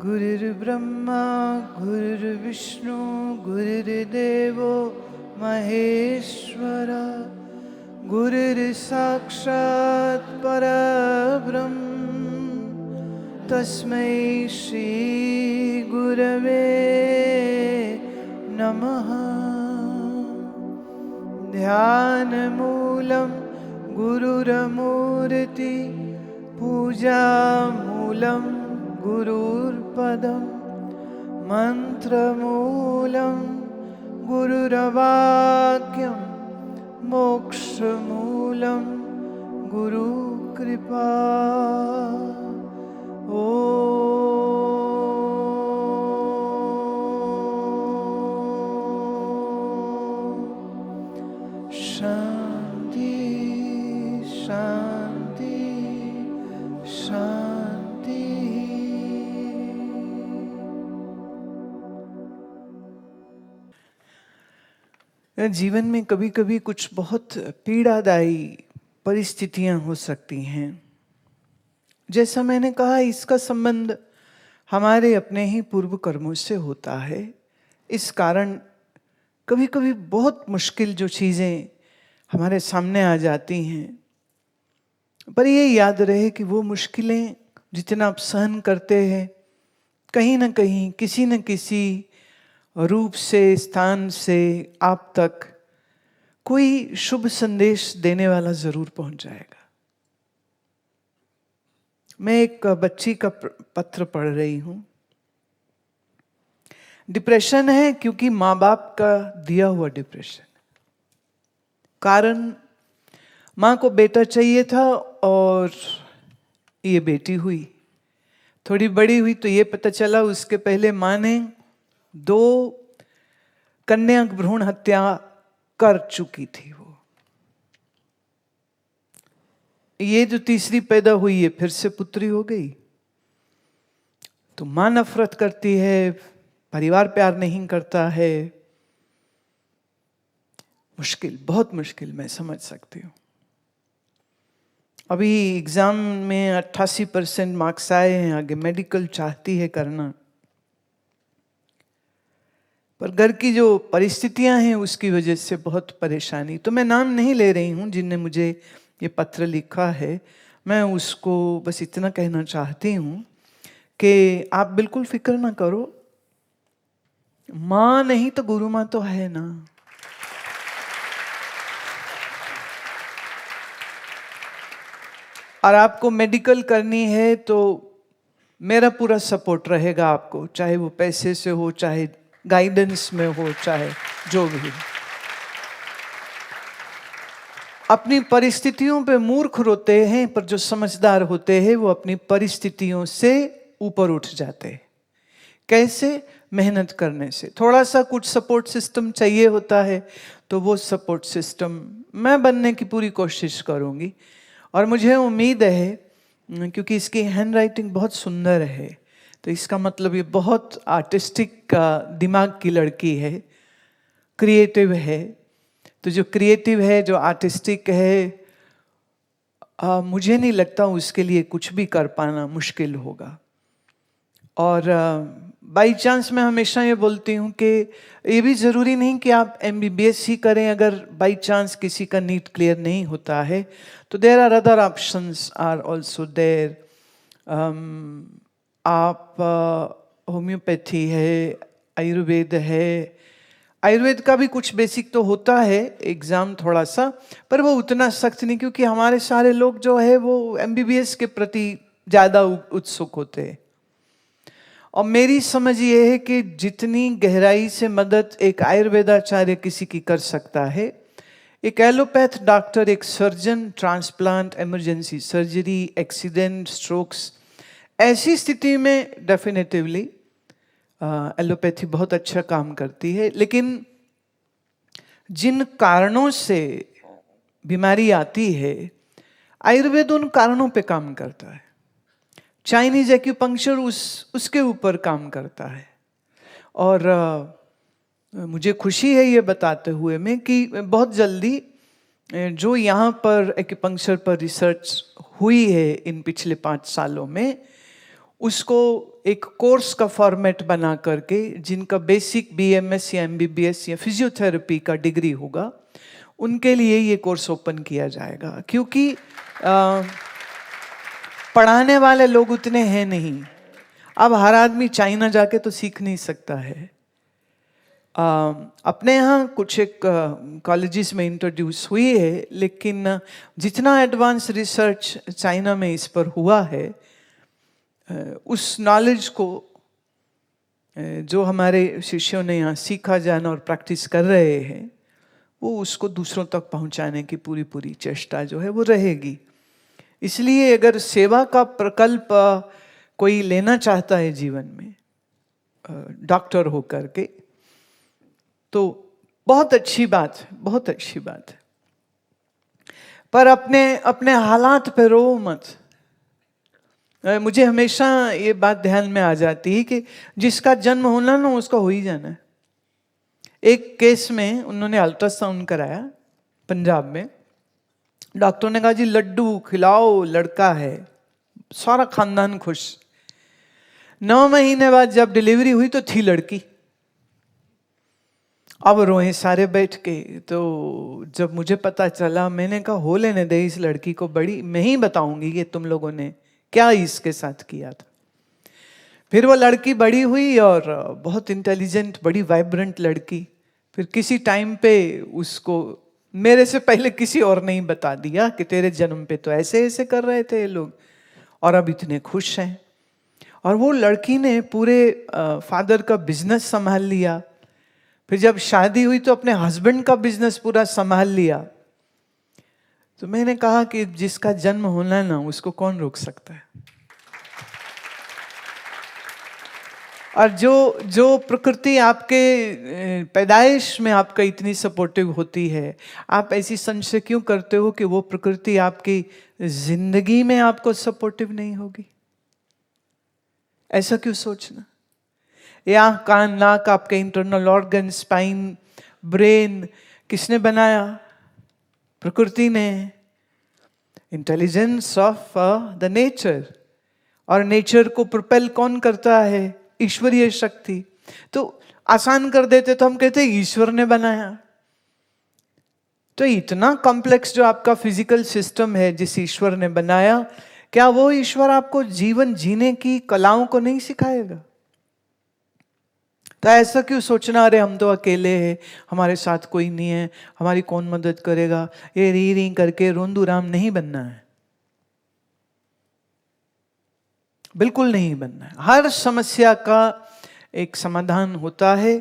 गुरुर्ब्रह्मा गुरुर्विष्णु गुरुर्देवो महेश्वर गुरुर्साक्षात् परब्रह्म तस्मै श्री गुरवे नमः। ध्यानमूलं गुरुरमूर्ति पूजामूलं गुरुर्पदं मंत्रमूलं गुरुर्वाक्यं मोक्षमूलं गुरुकृपा। शांति शांति शांति। जीवन में कभी कभी कुछ बहुत पीड़ादायी परिस्थितियां हो सकती हैं। जैसा मैंने कहा, इसका संबंध हमारे अपने ही पूर्व कर्मों से होता है। इस कारण कभी कभी बहुत मुश्किल जो चीज़ें हमारे सामने आ जाती हैं, पर ये याद रहे कि वो मुश्किलें जितना आप सहन करते हैं, कहीं ना कहीं किसी न किसी रूप से, स्थान से आप तक कोई शुभ संदेश देने वाला जरूर पहुंच जाएगा। मैं एक बच्ची का पत्र पढ़ रही हूं। डिप्रेशन है क्योंकि माँ बाप का दिया हुआ डिप्रेशन। कारण माँ को बेटा चाहिए था और ये बेटी हुई। थोड़ी बड़ी हुई तो ये पता चला उसके पहले माँ ने 2 कन्या भ्रूण हत्या कर चुकी थी। वो ये जो तीसरी पैदा हुई है, फिर से पुत्री हो गई। तो माँ नफरत करती है, परिवार प्यार नहीं करता है। मुश्किल, बहुत मुश्किल, मैं समझ सकती हूँ। अभी एग्जाम में 88% मार्क्स आए हैं, आगे मेडिकल चाहती है करना, पर घर की जो परिस्थितियां हैं उसकी वजह से बहुत परेशानी। तो मैं नाम नहीं ले रही हूँ जिनने मुझे ये पत्र लिखा है। मैं उसको बस इतना कहना चाहती हूँ कि आप बिल्कुल फिक्र ना करो, माँ नहीं तो गुरु माँ तो है ना। और आपको मेडिकल करनी है तो मेरा पूरा सपोर्ट रहेगा आपको, चाहे वो पैसे से हो, चाहे गाइडेंस में हो, चाहे जो भी। अपनी परिस्थितियों पे मूर्ख रोते हैं, पर जो समझदार होते हैं वो अपनी परिस्थितियों से ऊपर उठ जाते हैं। कैसे? मेहनत करने से। थोड़ा सा कुछ सपोर्ट सिस्टम चाहिए होता है, तो वो सपोर्ट सिस्टम मैं बनने की पूरी कोशिश करूंगी। और मुझे उम्मीद है, क्योंकि इसकी हैंड राइटिंग बहुत सुंदर है, तो इसका मतलब ये बहुत आर्टिस्टिक दिमाग की लड़की है, क्रिएटिव है। तो जो क्रिएटिव है, जो आर्टिस्टिक है, मुझे नहीं लगता उसके लिए कुछ भी कर पाना मुश्किल होगा। और बाई चांस मैं हमेशा ये बोलती हूँ कि ये भी ज़रूरी नहीं कि आप MBBS ही करें। अगर बाई चांस किसी का नीट क्लियर नहीं होता है तो there are other options are also there. आप होम्योपैथी है, आयुर्वेद है। आयुर्वेद का भी कुछ बेसिक तो होता है, एग्ज़ाम थोड़ा सा, पर वो उतना सख्त नहीं, क्योंकि हमारे सारे लोग जो है वो MBBS के प्रति ज़्यादा उत्सुक होते हैं। और मेरी समझ ये है कि जितनी गहराई से मदद एक आयुर्वेदाचार्य किसी की कर सकता है, एक एलोपैथ डॉक्टर, एक surgeon, transplant, emergency surgery, accident, strokes, ऐसी स्थिति में डेफिनेटिवली एलोपैथी बहुत अच्छा काम करती है। लेकिन जिन कारणों से बीमारी आती है, आयुर्वेद उन कारणों पे काम करता है। चाइनीज एक्यूपंक्चर उसके ऊपर काम करता है। और मुझे खुशी है ये बताते हुए में कि बहुत जल्दी जो यहाँ पर एक्यूपंक्चर पर रिसर्च हुई है इन पिछले 5 सालों में, उसको एक कोर्स का फॉर्मेट बना करके, जिनका बेसिक BMS या MBBS या फिजियोथेरेपी का डिग्री होगा, उनके लिए ये कोर्स ओपन किया जाएगा। क्योंकि पढ़ाने वाले लोग उतने हैं नहीं। अब हर आदमी चाइना जाके तो सीख नहीं सकता है। अपने यहाँ कुछ एक कॉलेजेस में इंट्रोड्यूस हुई है, लेकिन जितना एडवांस रिसर्च चाइना में इस पर हुआ है, उस नॉलेज को जो हमारे शिष्यों ने यहाँ सीखा जाना और प्रैक्टिस कर रहे हैं, वो उसको दूसरों तक पहुँचाने की पूरी चेष्टा जो है वो रहेगी। इसलिए अगर सेवा का प्रकल्प कोई लेना चाहता है जीवन में, डॉक्टर होकर के, तो बहुत अच्छी बात है, बहुत अच्छी बात है। पर अपने अपने हालात पे रो मत। मुझे हमेशा ये बात ध्यान में आ जाती है कि जिसका जन्म होना ना, उसका हो ही जाना है। एक केस में उन्होंने अल्ट्रासाउंड कराया पंजाब में। डॉक्टर ने कहा जी लड्डू खिलाओ, लड़का है। सारा खानदान खुश। 9 महीने बाद जब डिलीवरी हुई तो थी लड़की। अब रोए सारे बैठ के। तो जब मुझे पता चला, मैंने कहा हो लेने दे इस लड़की को, बड़ी मैं ही बताऊंगी कि तुम लोगों ने क्या इसके साथ किया था। फिर वो लड़की बड़ी हुई और बहुत इंटेलिजेंट, बड़ी वाइब्रेंट लड़की। फिर किसी टाइम पे उसको मेरे से पहले किसी और ने ही बता दिया कि तेरे जन्म पे तो ऐसे ऐसे कर रहे थे ये लोग, और अब इतने खुश हैं। और वो लड़की ने पूरे फादर का बिजनेस संभाल लिया। फिर जब शादी हुई तो अपने हस्बैंड का बिजनेस पूरा संभाल लिया। तो मैंने कहा कि जिसका जन्म होना ना, उसको कौन रोक सकता है। और जो प्रकृति आपके पैदाइश में आपका इतनी सपोर्टिव होती है, आप ऐसी संशय क्यों करते हो कि वो प्रकृति आपकी जिंदगी में आपको सपोर्टिव नहीं होगी? ऐसा क्यों सोचना? ये आँख कान नाक आपके इंटरनल ऑर्गन, स्पाइन, ब्रेन किसने बनाया? प्रकृति ने। Intelligence of the nature. और नेचर को प्रोपेल कौन करता है? ईश्वरीय शक्ति। तो आसान कर देते तो हम कहते ईश्वर ने बनाया। तो इतना कॉम्प्लेक्स जो आपका फिजिकल सिस्टम है जिस ईश्वर ने बनाया, क्या वो ईश्वर आपको जीवन जीने की कलाओं को नहीं सिखाएगा? तो ऐसा क्यों सोचना, अरे हम तो अकेले हैं, हमारे साथ कोई नहीं है, हमारी कौन मदद करेगा? ये री री करके रोंदू राम नहीं बनना है, बिल्कुल नहीं बनना है। हर समस्या का एक समाधान होता है।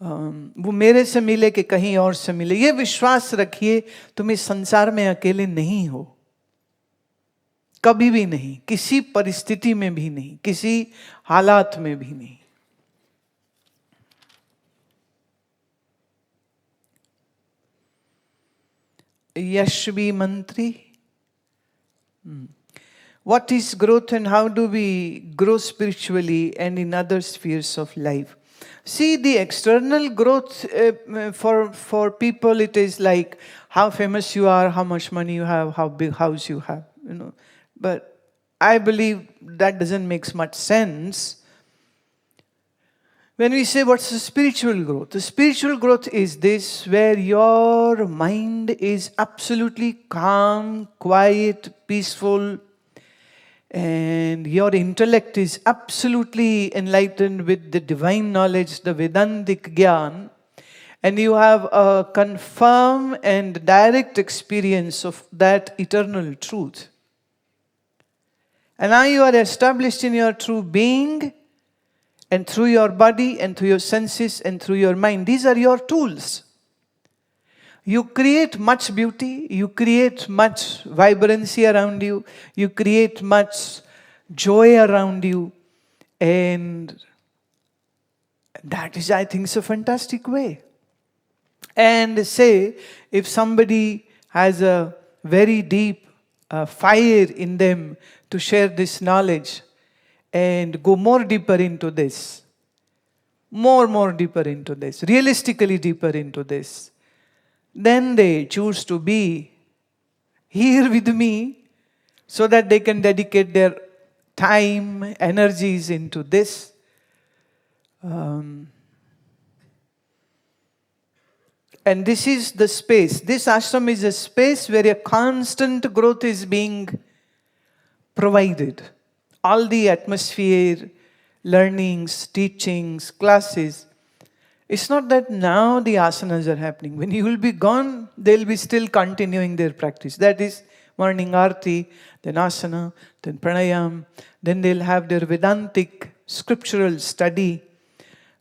वो मेरे से मिले कि कहीं और से मिले, ये विश्वास रखिए तुम इस संसार में अकेले नहीं हो, कभी भी नहीं, किसी परिस्थिति में भी नहीं, किसी हालात में भी नहीं। यशवी मंत्री, what is growth and how do we grow spiritually and in other spheres of life? See, the external growth for people, it is like how famous you are, how much money you have, how big house you have, you know. But I believe that doesn't make much sense. When we say what's the spiritual growth is this, where your mind is absolutely calm, quiet, peaceful, and your intellect is absolutely enlightened with the divine knowledge, the Vedantic Gyan, and you have a confirmed and direct experience of that eternal truth. And now you are established in your true being, and through your body, and through your senses, and through your mind. These are your tools. You create much beauty, you create much vibrancy around you, you create much joy around you, and that is, I think, a fantastic way. And say, if somebody has a very deep fire in them to share this knowledge and go more deeper into this, more deeper into this, realistically deeper into this, then they choose to be here with me so that they can dedicate their time, energies into this. And this is the space. This ashram is a space where a constant growth is being provided. All the atmosphere, learnings, teachings, classes. It's not that now the asanas are happening. When you will be gone, they'll be still continuing their practice. That is morning arti, then asana, then pranayam, then they'll have their Vedantic scriptural study.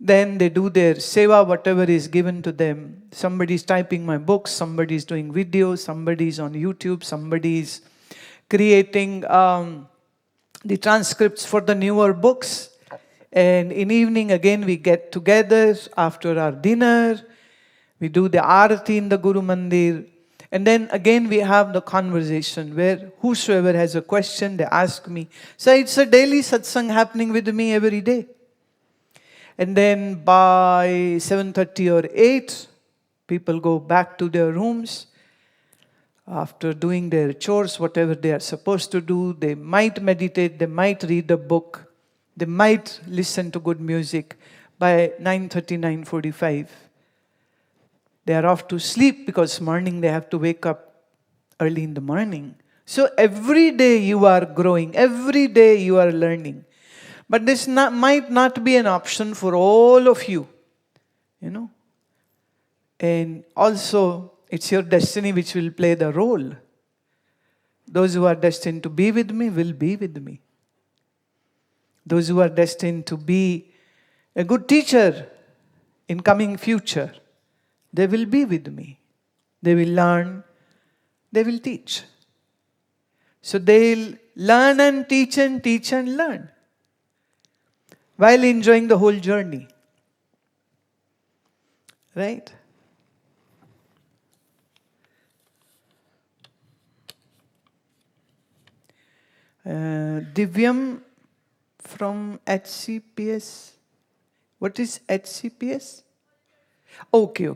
Then they do their seva, whatever is given to them. Somebody's typing my books, somebody's doing videos, somebody's on YouTube, somebody's creating the transcripts for the newer books. And in evening again we get together after our dinner. We do the arati in the Guru Mandir. And then again we have the conversation where whosoever has a question, they ask me. So it's a daily satsang happening with me every day. And then by 7:30 or 8, people go back to their rooms. After doing their chores, whatever they are supposed to do, they might meditate, they might read a book. They might listen to good music. By 9:30, 9:45, they are off to sleep because morning they have to wake up early in the morning. So every day you are growing, every day you are learning. But this might not be an option for all of you, And also, it's your destiny which will play the role. Those who are destined to be with me will be with me. Those who are destined to be a good teacher in coming future, they will be with me. They will learn, they will teach. So they'll learn and teach and learn while enjoying the whole journey. Right? Divyam from HCPS. What is HCPS? Okay.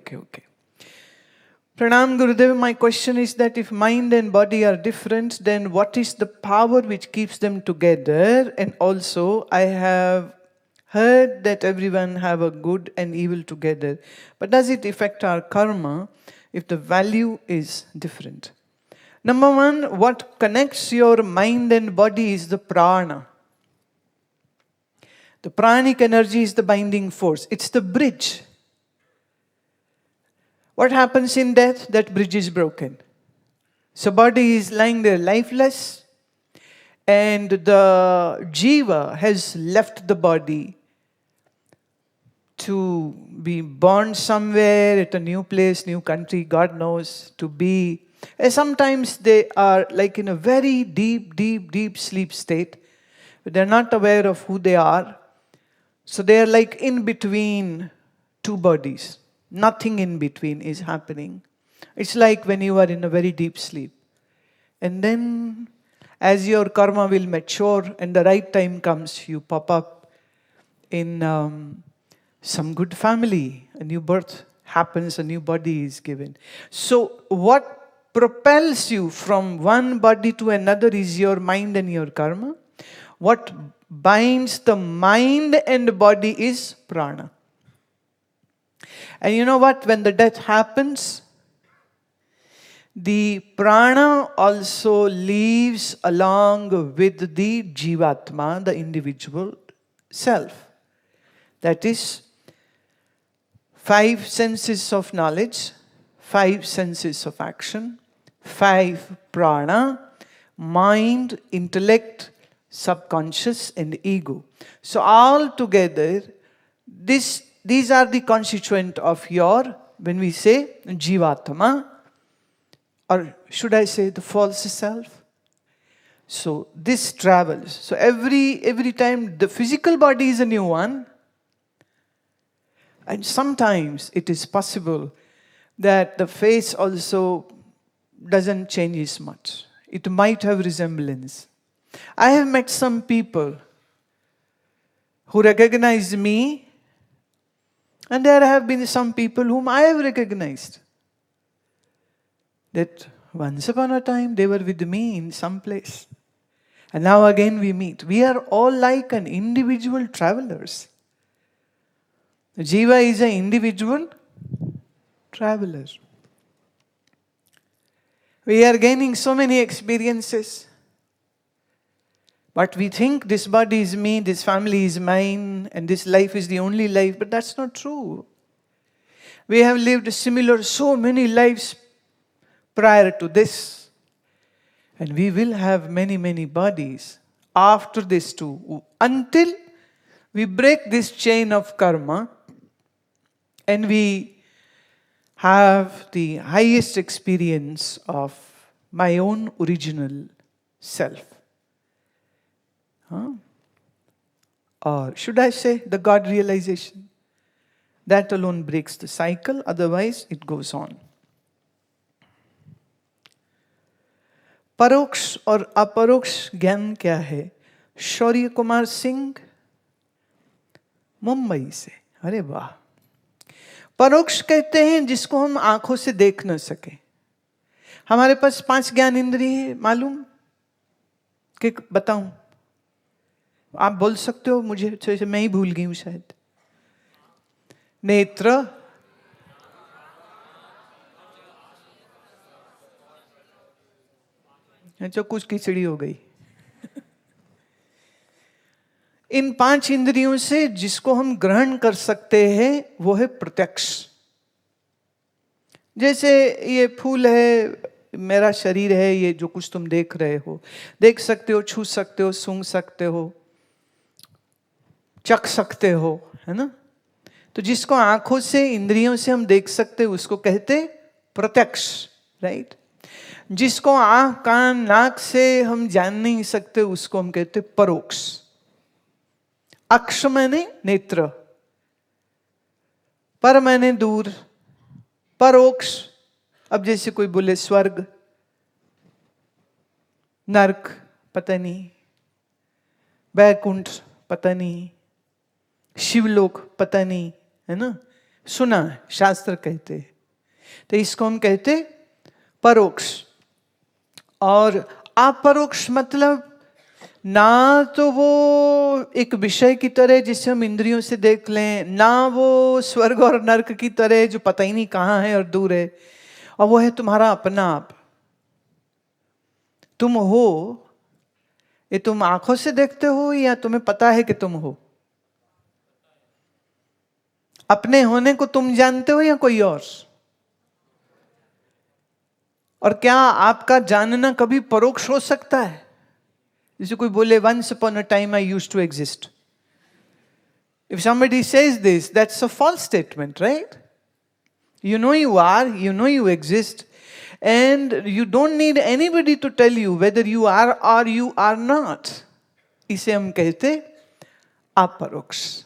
Pranam Gurudev, my question is that if mind and body are different, then what is the power which keeps them together? And also, I have heard that everyone have a good and evil together. But does it affect our karma if the value is different? Number one, what connects your mind and body is the prana. The pranic energy is the binding force. It's the bridge. What happens in death? That bridge is broken. So body is lying there lifeless, and the jiva has left the body to be born somewhere at a new place, new country, God knows, to be. And sometimes they are like in a very deep sleep state, but they're not aware of who they are. So they are like in between two bodies. Nothing in between is happening. It's like when you are in a very deep sleep. And then as your karma will mature and the right time comes, you pop up in some good family. A new birth happens, a new body is given. So what propels you from one body to another is your mind and your karma. What binds the mind and body is prana. And you know what? When the death happens, the prana also leaves along with the jivatma, the individual self. That is 5 senses of knowledge, 5 senses of action, 5 prana, mind, intellect, subconscious and ego. So all together, these are the constituent of your, when we say jivatma, or should I say the false self? So this travels. So every time the physical body is a new one, and sometimes it is possible that the face also doesn't change as much. It might have resemblance. I have met some people who recognize me, and there have been some people whom I have recognized. That once upon a time they were with me in some place. And now again we meet. We are all like an individual travelers. Jiva is an individual traveler. We are gaining so many experiences. But we think this body is me, this family is mine, and this life is the only life. But that's not true. We have lived similar so many lives prior to this. And we will have many, many bodies after this too. Until we break this chain of karma and we have the highest experience of my own original self. Or should I say the God realization? That alone breaks the cycle, otherwise it goes on. परोक्ष और अपरोक्ष ज्ञान क्या है? शौर्य कुमार सिंह, मुंबई से. अरे वाह. परोक्ष कहते हैं जिसको हम आंखों से देख न सके. हमारे पास 5 ज्ञान इंद्रिय है, मालूम? कि बताऊं? आप बोल सकते हो, मुझे मैं ही भूल गई हूं शायद. नेत्र, जो कुछ खिचड़ी हो गई. इन 5 इंद्रियों से जिसको हम ग्रहण कर सकते हैं वो है प्रत्यक्ष. जैसे ये फूल है, मेरा शरीर है, ये जो कुछ तुम देख रहे हो, देख सकते हो, छू सकते हो, सूंघ सकते हो, चख सकते हो, है ना? तो जिसको आंखों से, इंद्रियों से हम देख सकते हैं उसको कहते प्रत्यक्ष, राइट? जिसको आंख, कान, नाक से हम जान नहीं सकते उसको हम कहते परोक्ष. अक्ष मैंने नेत्र, पर मैंने दूर, परोक्ष. अब जैसे कोई बोले स्वर्ग, नरक, पता नहीं, बैकुंठ, पता नहीं, शिवलोक, पता नहीं, है ना? सुना है, शास्त्र कहते. तो इसको हम कहते परोक्ष. और अपरोक्ष मतलब ना तो वो एक विषय की तरह जिसे हम इंद्रियों से देख लें, ना वो स्वर्ग और नरक की तरह जो पता ही नहीं कहाँ है और दूर है, और वो है तुम्हारा अपना आप. तुम हो, ये तुम आंखों से देखते हो या तुम्हें पता है कि तुम हो? अपने होने को तुम जानते हो या कोई और? और क्या आपका जानना कभी परोक्ष हो सकता है? जैसे कोई बोले once upon a time I used to exist. If somebody says this, that's a false statement, right? You know you are, you know you exist, and you don't need anybody to tell you whether you are or you are not. इसे हम कहते अपरोक्ष.